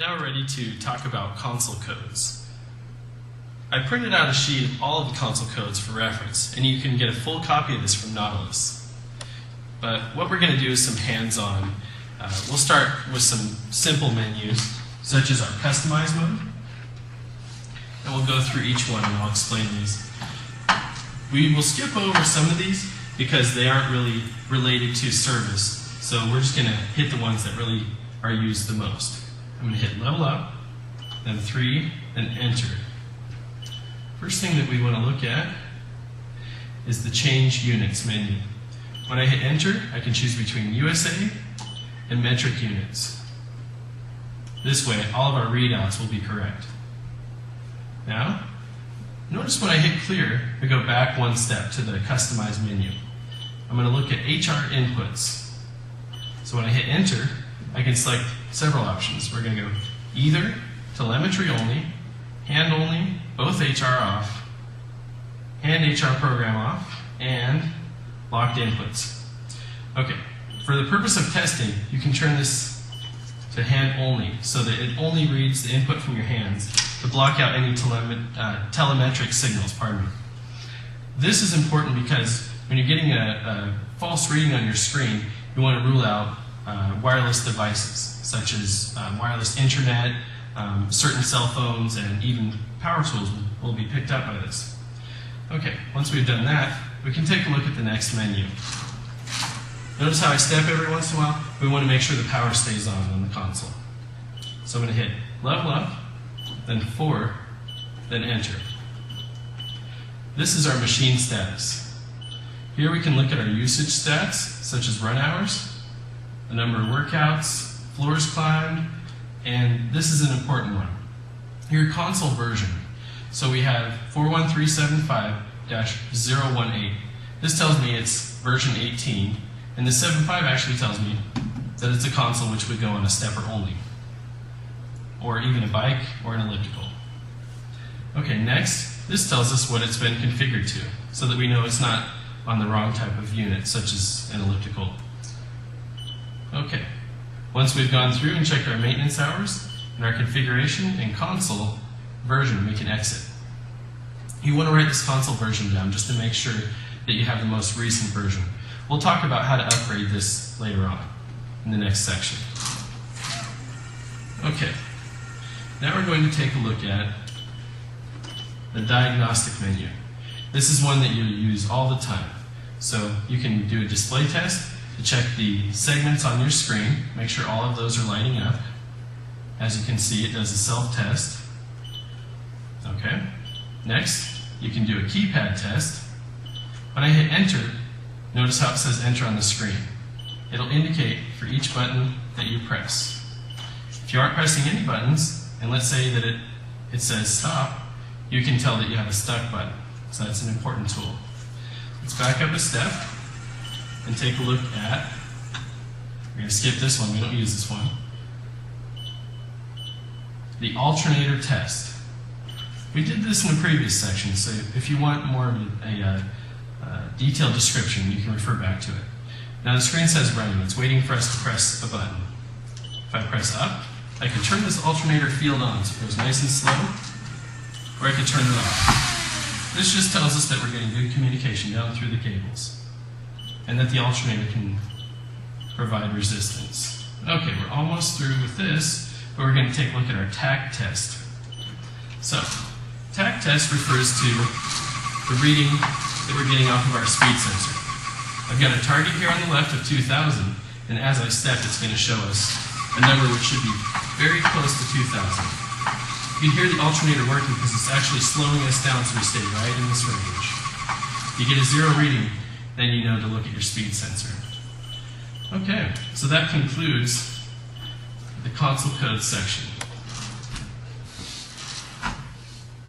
Now we're ready to talk about console codes. I printed out a sheet of all of the console codes for reference, and you can get a full copy of this from Nautilus. But what we're going to do is some hands-on. We'll start with some simple menus, such as our Customize mode, and we'll go through each one and I'll explain these. We will skip over some of these because they aren't really related to service, so we're just going to hit the ones that really are used the most. I'm going to hit level up, then 3, then enter. First thing that we want to look at is the change units menu. When I hit enter, I can choose between USA and metric units. This way, all of our readouts will be correct. Now, notice when I hit clear, I go back one step to the Customize menu. I'm going to look at HR inputs. So when I hit enter, I can select several options. We're going to go either telemetry only, hand only, both HR off, hand HR program off, and locked inputs. Okay, for the purpose of testing, you can turn this to hand only so that it only reads the input from your hands to block out any telemetric signals, pardon me. This is important because when you're getting a false reading on your screen, you want to rule out wireless devices, such as wireless internet, certain cell phones, and even power tools will be picked up by this. Okay, once we've done that, we can take a look at the next menu. Notice how I step every once in a while? We want to make sure the power stays on the console. So I'm going to hit level up, then 4, then enter. This is our machine status. Here we can look at our usage stats, such as run hours, the number of workouts, floors climbed, and this is an important one. Your console version. So we have 41375-018. This tells me it's version 18, and the 75 actually tells me that it's a console which would go on a stepper only, or even a bike or an elliptical. Okay, next, this tells us what it's been configured to, so that we know it's not on the wrong type of unit, such as an elliptical. Okay, once we've gone through and checked our maintenance hours and our configuration and console version, we can exit. You want to write this console version down just to make sure that you have the most recent version. We'll talk about how to upgrade this later on in the next section. Okay, now we're going to take a look at the Diagnostic Menu. This is one that you'll use all the time. So you can do a display test to check the segments on your screen, make sure all of those are lighting up. As you can see, it does a self-test. Okay. Next, you can do a keypad test. When I hit enter, notice how it says enter on the screen. It'll indicate for each button that you press. If you aren't pressing any buttons, and let's say that it says stop, you can tell that you have a stuck button. So that's an important tool. Let's back up a step and take a look at, we're going to skip this one, we don't use this one, the Alternator Test. We did this in a previous section, so if you want more of a detailed description, you can refer back to it. Now the screen says running, it's waiting for us to press a button. If I press up, I can turn this alternator field on so it goes nice and slow, or I can turn it off. This just tells us that we're getting good communication down through the cables, and that the alternator can provide resistance. Okay, we're almost through with this, but we're going to take a look at our TAC test. So, TAC test refers to the reading that we're getting off of our speed sensor. I've got a target here on the left of 2,000, and as I step, it's going to show us a number which should be very close to 2,000. You can hear the alternator working because it's actually slowing us down so we stay right in this range. If you get a 0 reading, then you know to look at your speed sensor. Okay, so that concludes the console code section.